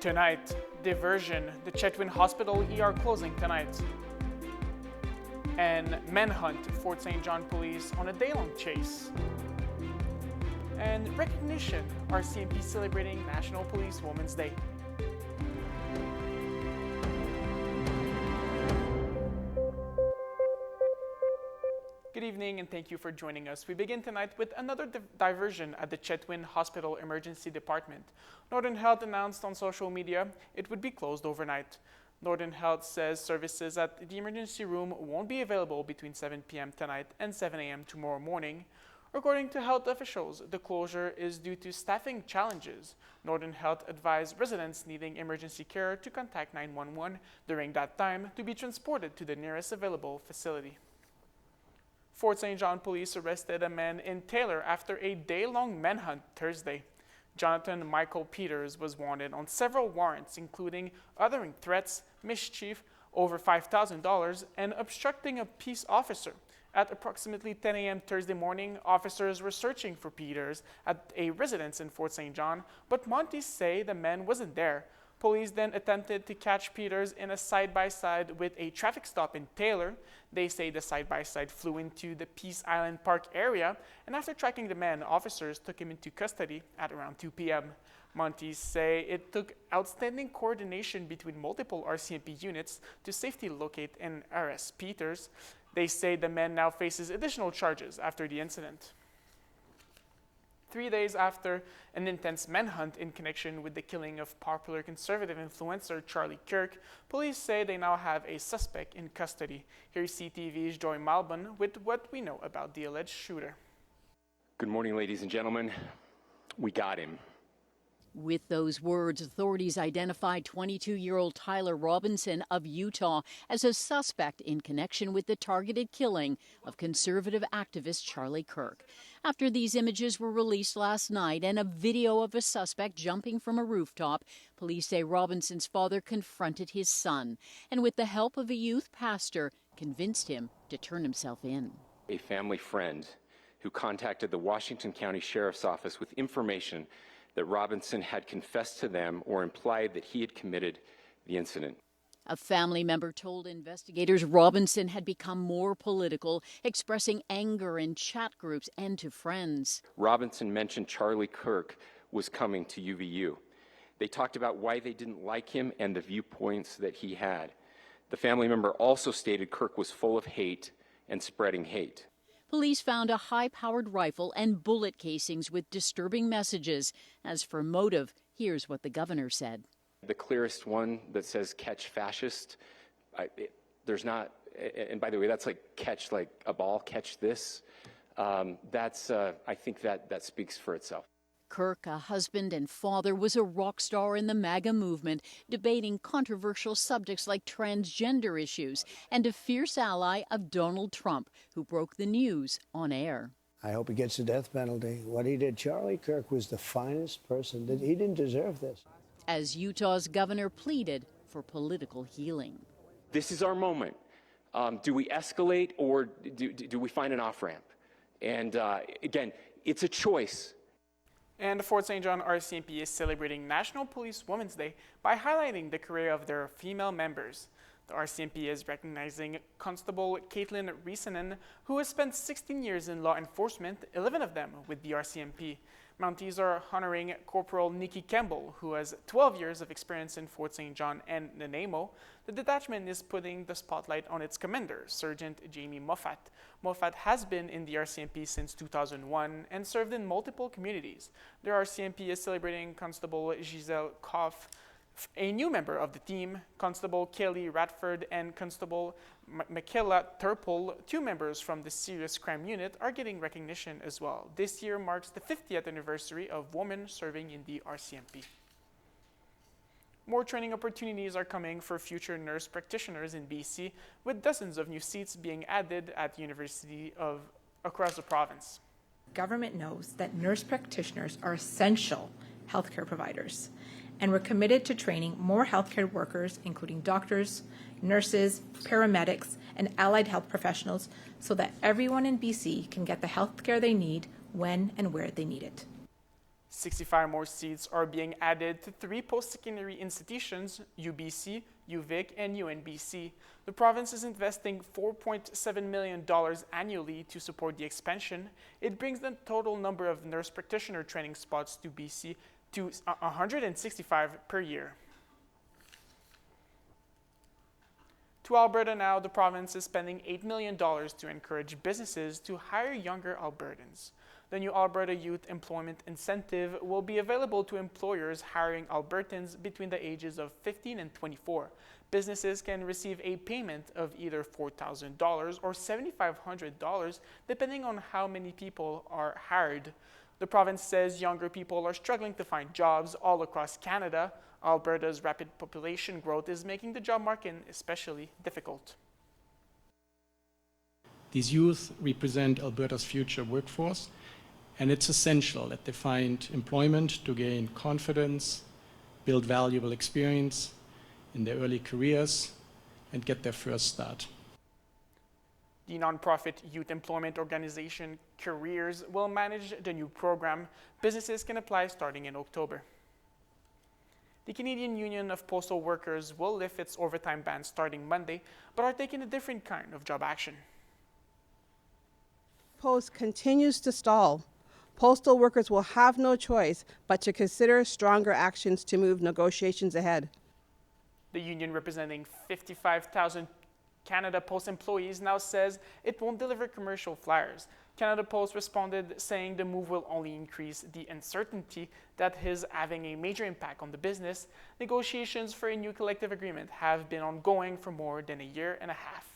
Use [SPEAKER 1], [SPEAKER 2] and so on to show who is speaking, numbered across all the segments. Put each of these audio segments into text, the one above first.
[SPEAKER 1] Tonight, diversion, the Chetwynd Hospital ER closing tonight. And manhunt, Fort St. John police on a day-long chase. And recognition, RCMP celebrating National Police Women's Day. Good evening and thank you for joining us. We begin tonight with another diversion at the Chetwynd Hospital Emergency Department. Northern Health announced on social media it would be closed overnight. Northern Health says services at the emergency room won't be available between 7 p.m. tonight and 7 a.m. tomorrow morning. According to health officials, the closure is due to staffing challenges. Northern Health advised residents needing emergency care to contact 911 during that time to be transported to the nearest available facility. Fort St. John police arrested a man in Taylor after a day-long manhunt Thursday. Jonathan Michael Peters was wanted on several warrants, including uttering threats, mischief, over $5,000, and obstructing a peace officer. At approximately 10 a.m. Thursday morning, officers were searching for Peters at a residence in Fort St. John, but Monties say the man wasn't there. Police then attempted to catch Peters in a side-by-side with a traffic stop in Taylor. They say the side-by-side flew into the Peace Island Park area, and after tracking the man, officers took him into custody at around 2 p.m. Monties say it took outstanding coordination between multiple RCMP units to safely locate and arrest Peters. They say the man now faces additional charges after the incident. 3 days after an intense manhunt in connection with the killing of popular conservative influencer Charlie Kirk, police say they now have a suspect in custody. Here's CTV's Joy Malbon with what we know about the alleged shooter.
[SPEAKER 2] Good morning, ladies and gentlemen. We got him.
[SPEAKER 3] With those words, authorities identified 22-year-old Tyler Robinson of Utah as a suspect in connection with the targeted killing of conservative activist Charlie Kirk. After these images were released last night and a video of a suspect jumping from a rooftop, police say Robinson's father confronted his son and, with the help of a youth pastor, convinced him to turn himself in.
[SPEAKER 2] A family friend who contacted the Washington County Sheriff's Office with information that Robinson had confessed to them or implied that he had committed the incident.
[SPEAKER 3] A family member told investigators Robinson had become more political, expressing anger in chat groups and to friends.
[SPEAKER 2] Robinson mentioned Charlie Kirk was coming to UVU. They talked about why they didn't like him and the viewpoints that he had. The family member also stated Kirk was full of hate and spreading hate.
[SPEAKER 3] Police found a high-powered rifle and bullet casings with disturbing messages. As for motive, here's what the governor said.
[SPEAKER 2] The clearest one that says catch fascist, there's not, and by the way, that's like catch like a ball, catch this. I think that speaks for itself.
[SPEAKER 3] Kirk, a husband and father, was a rock star in the MAGA movement, debating controversial subjects like transgender issues, and a fierce ally of Donald Trump, who broke the news on air.
[SPEAKER 4] I hope he gets the death penalty. What he did, Charlie Kirk was the finest person. He didn't deserve this.
[SPEAKER 3] As Utah's governor pleaded for political healing.
[SPEAKER 2] This is our moment. Do we escalate or do we find an off-ramp? And again, it's a choice.
[SPEAKER 1] And the Fort St. John RCMP is celebrating National Police Women's Day by highlighting the career of their female members. The RCMP is recognizing Constable Caitlin Reisanen, who has spent 16 years in law enforcement, 11 of them with the RCMP. Mounties are honoring Corporal Nikki Campbell, who has 12 years of experience in Fort St. John and Nanaimo. The detachment is putting the spotlight on its commander, Sergeant Jamie Moffat. Moffat has been in the RCMP since 2001 and served in multiple communities. The RCMP is celebrating Constable Giselle Koff, a new member of the team. Constable Kelly Radford and Constable Michaela Turple, two members from the Serious Crime Unit, are getting recognition as well. This year marks the 50th anniversary of women serving in the RCMP. More training opportunities are coming for future nurse practitioners in BC, with dozens of new seats being added at universities across the province.
[SPEAKER 5] Government knows that nurse practitioners are essential healthcare providers, and we're committed to training more healthcare workers, including doctors, nurses, paramedics, and allied health professionals, so that everyone in BC can get the healthcare they need when and where they need it.
[SPEAKER 1] 65 more seats are being added to 3 post-secondary institutions, UBC, UVic, and UNBC. The province is investing $4.7 million annually to support the expansion. It brings the total number of nurse practitioner training spots to BC to 165 per year. To Alberta now, the province is spending $8 million to encourage businesses to hire younger Albertans. The new Alberta Youth Employment Incentive will be available to employers hiring Albertans between the ages of 15 and 24. Businesses can receive a payment of either $4,000 or $7,500, depending on how many people are hired. The province says younger people are struggling to find jobs all across Canada. Alberta's rapid population growth is making the job market especially difficult.
[SPEAKER 6] These youth represent Alberta's future workforce, and it's essential that they find employment to gain confidence, build valuable experience in their early careers, and get their first start.
[SPEAKER 1] The nonprofit youth employment organization Careers will manage the new program. Businesses can apply starting in October. The Canadian Union of Postal Workers will lift its overtime ban starting Monday, but are taking a different kind of job action.
[SPEAKER 7] Post continues to stall. Postal workers will have no choice but to consider stronger actions to move negotiations ahead.
[SPEAKER 1] The union, representing 55,000 Canada Post employees, now says it won't deliver commercial flyers. Canada Post responded saying the move will only increase the uncertainty that is having a major impact on the business. Negotiations for a new collective agreement have been ongoing for more than a year and a half.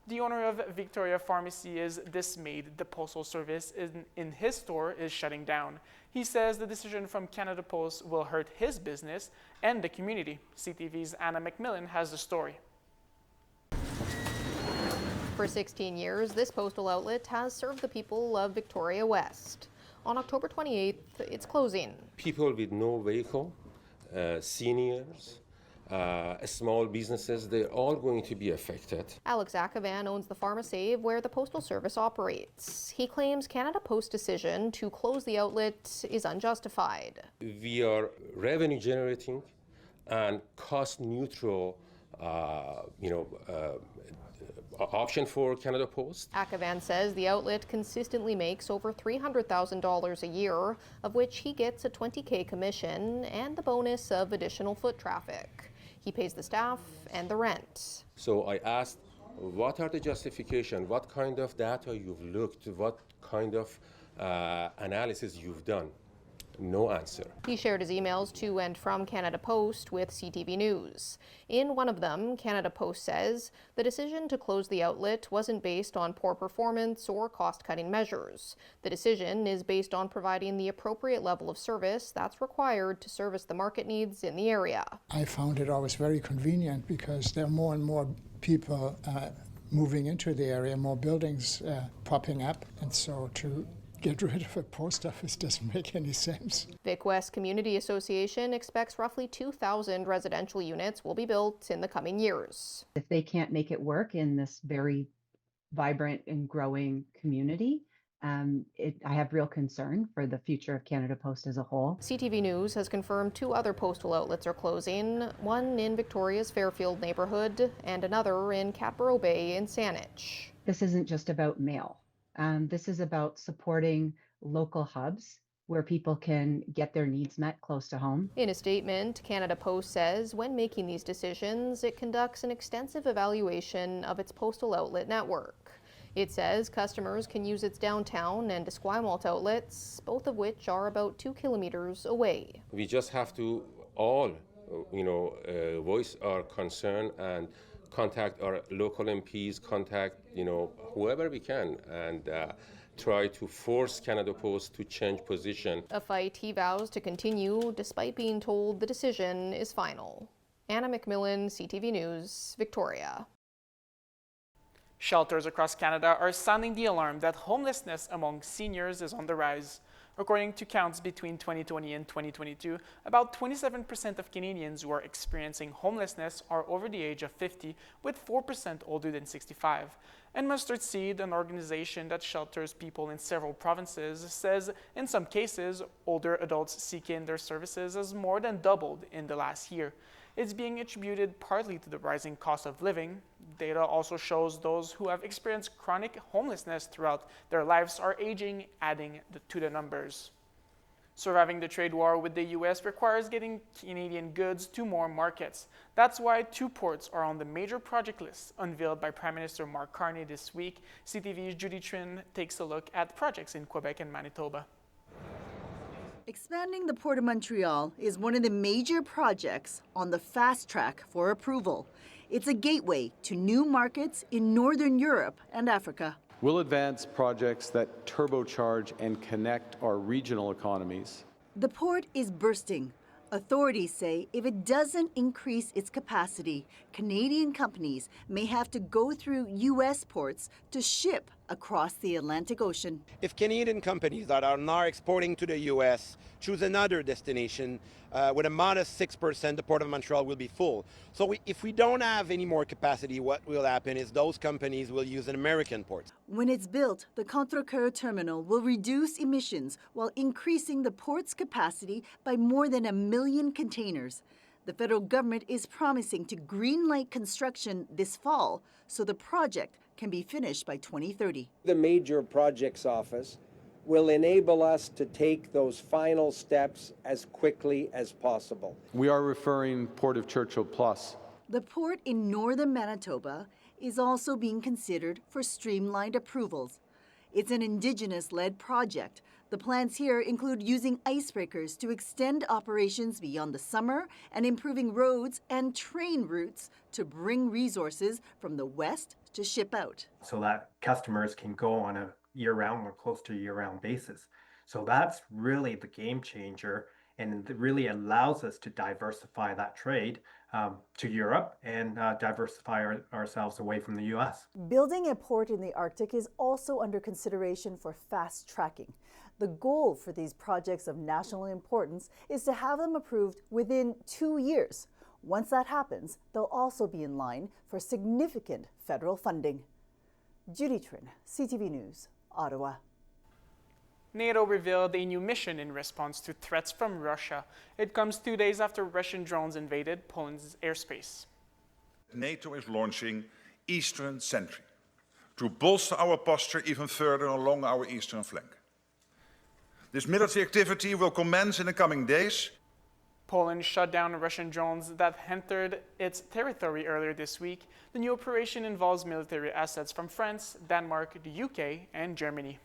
[SPEAKER 1] The owner of Victoria Pharmacy is dismayed the postal service in his store is shutting down. He says the decision from Canada Post will hurt his business and the community. CTV's Anna McMillan has the story.
[SPEAKER 8] For 16 years, this postal outlet has served the people of Victoria West. On October 28th, it's closing.
[SPEAKER 9] People with no vehicle, seniors, small businesses, they're all going to be affected.
[SPEAKER 8] Alex Akavan owns the PharmaSave where the Postal Service operates. He claims Canada Post's decision to close the outlet is unjustified.
[SPEAKER 9] We are revenue generating and cost neutral, option for Canada Post.
[SPEAKER 8] Akavan says the outlet consistently makes over $300,000 a year, of which he gets a $20,000 commission and the bonus of additional foot traffic. He pays the staff and the rent.
[SPEAKER 9] So I asked, what are the justification? What kind of data you've looked? What kind of analysis you've done? No answer.
[SPEAKER 8] He shared his emails to and from Canada Post with CTV News. In one of them, Canada Post says the decision to close the outlet wasn't based on poor performance or cost-cutting measures. The decision is based on providing the appropriate level of service that's required to service the market needs in the area.
[SPEAKER 10] I found it always very convenient because there are more and more people moving into the area, more buildings popping up, and so to get rid of a post office doesn't make any sense.
[SPEAKER 8] Vic West Community Association expects roughly 2,000 residential units will be built in the coming years.
[SPEAKER 11] If they can't make it work in this very vibrant and growing community, I have real concern for the future of Canada Post as a whole.
[SPEAKER 8] CTV News has confirmed 2 other postal outlets are closing, one in Victoria's Fairfield neighborhood and another in Catborough Bay in Saanich.
[SPEAKER 11] This isn't just about mail. This is about supporting local hubs where people can get their needs met close to home.
[SPEAKER 8] In a statement, Canada Post says when making these decisions, it conducts an extensive evaluation of its postal outlet network. It says customers can use its downtown and Esquimalt outlets, both of which are about 2 kilometers away.
[SPEAKER 9] We just have to all, voice our concern and contact our local MPs, contact, whoever we can, and try to force Canada Post to change position.
[SPEAKER 8] A fight he vows to continue despite being told the decision is final. Anna McMillan, CTV News, Victoria.
[SPEAKER 1] Shelters across Canada are sounding the alarm that homelessness among seniors is on the rise. According to counts between 2020 and 2022, about 27% of Canadians who are experiencing homelessness are over the age of 50, with 4% older than 65. And Mustard Seed, an organization that shelters people in several provinces, says in some cases, older adults seeking their services has more than doubled in the last year. It's being attributed partly to the rising cost of living. Data also shows those who have experienced chronic homelessness throughout their lives are aging, adding to the numbers. Surviving the trade war with the U.S. requires getting Canadian goods to more markets. That's why 2 ports are on the major project list unveiled by Prime Minister Mark Carney this week. CTV's Judy Trin takes a look at projects in Quebec and Manitoba.
[SPEAKER 12] Expanding the Port of Montreal is one of the major projects on the fast track for approval. It's a gateway to new markets in Northern Europe and Africa.
[SPEAKER 13] We'll advance projects that turbocharge and connect our regional economies.
[SPEAKER 12] The port is bursting. Authorities say if it doesn't increase its capacity, Canadian companies may have to go through U.S. ports to ship across the Atlantic Ocean.
[SPEAKER 14] If Canadian companies that are now exporting to the U.S. choose another destination, with a modest 6%, the Port of Montreal will be full. So if we don't have any more capacity, what will happen is those companies will use an American port.
[SPEAKER 12] When it's built, the Contrecoeur terminal will reduce emissions while increasing the port's capacity by more than 1 million containers. The federal government is promising to greenlight construction this fall, so the project can be finished by 2030.
[SPEAKER 15] The Major Projects Office will enable us to take those final steps as quickly as possible.
[SPEAKER 13] We are referring Port of Churchill Plus.
[SPEAKER 12] The port in northern Manitoba is also being considered for streamlined approvals. It's an Indigenous-led project. The plans here include using icebreakers to extend operations beyond the summer and improving roads and train routes to bring resources from the west to ship out.
[SPEAKER 16] So that customers can go on a year-round or close to year-round basis. So that's really the game changer, and it really allows us to diversify that trade to Europe and diversify ourselves away from the U.S.
[SPEAKER 12] Building a port in the Arctic is also under consideration for fast tracking. The goal for these projects of national importance is to have them approved within 2 years. Once that happens, they'll also be in line for significant federal funding. Judy Trin, CTV News, Ottawa.
[SPEAKER 1] NATO revealed a new mission in response to threats from Russia. It comes 2 days after Russian drones invaded Poland's airspace.
[SPEAKER 17] NATO is launching Eastern Sentry to bolster our posture even further along our eastern flank. This military activity will commence in the coming days.
[SPEAKER 1] Poland shut down Russian drones that entered its territory earlier this week. The new operation involves military assets from France, Denmark, the UK, and Germany.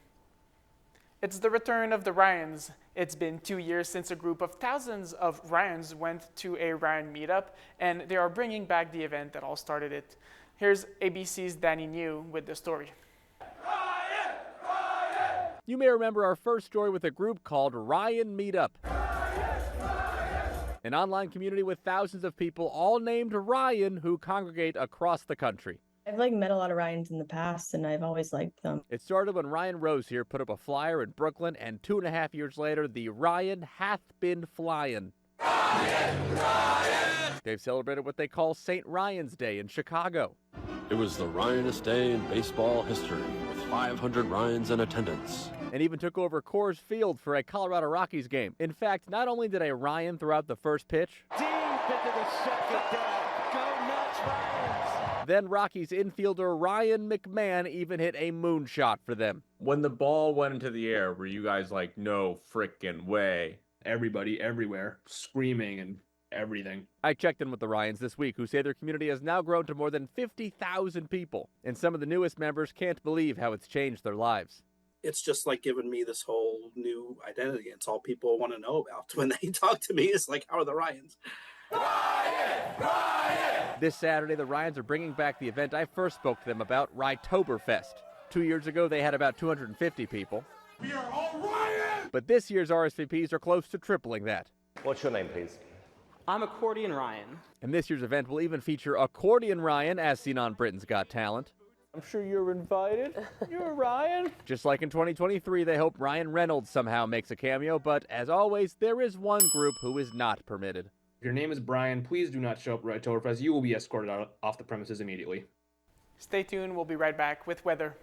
[SPEAKER 1] It's the return of the Ryans. It's been 2 years since a group of thousands of Ryans went to a Ryan meetup, and they are bringing back the event that all started it. Here's ABC's Danny New with the story.
[SPEAKER 18] You may remember our first story with a group called Ryan Meetup. An online community with thousands of people, all named Ryan, who congregate across the country.
[SPEAKER 19] I've met a lot of Ryans in the past, and I've always liked them.
[SPEAKER 18] It started when Ryan Rose here put up a flyer in Brooklyn, and 2.5 years later, the Ryan hath been flying.
[SPEAKER 20] Ryan, Ryan!
[SPEAKER 18] They've celebrated what they call St. Ryan's Day in Chicago.
[SPEAKER 21] It was the Ryanest day in baseball history, with 500 Ryans in attendance.
[SPEAKER 18] And even took over Coors Field for a Colorado Rockies game. In fact, not only did a Ryan throw out the first pitch,
[SPEAKER 20] deep into the second deck. Go nuts, Ryans!
[SPEAKER 18] Then Rockies infielder Ryan McMahon even hit a moonshot for them.
[SPEAKER 22] When the ball went into the air, were you guys like, no frickin' way? Everybody everywhere screaming and everything.
[SPEAKER 18] I checked in with the Ryans this week, who say their community has now grown to more than 50,000 people. And some of the newest members can't believe how it's changed their lives.
[SPEAKER 23] It's just like giving me this whole new identity. It's all people want to know about. When they talk to me, it's like, how are the Ryans?
[SPEAKER 20] Ryan! Ryan!
[SPEAKER 18] This Saturday, the Ryans are bringing back the event I first spoke to them about, Rytoberfest. 2 years ago, they had about 250 people.
[SPEAKER 20] We are all Ryan!
[SPEAKER 18] But this year's RSVPs are close to tripling that.
[SPEAKER 24] What's your name, please?
[SPEAKER 25] I'm Accordion Ryan.
[SPEAKER 18] And this year's event will even feature Accordion Ryan, as seen on Britain's Got Talent.
[SPEAKER 22] I'm sure you're invited. You're Ryan.
[SPEAKER 18] Just like in 2023, they hope Ryan Reynolds somehow makes a cameo, but as always, there is one group who is not permitted.
[SPEAKER 22] If your name is Brian, please do not show up at Oktoberfest. You will be escorted off the premises immediately.
[SPEAKER 1] Stay tuned. We'll be right back with weather.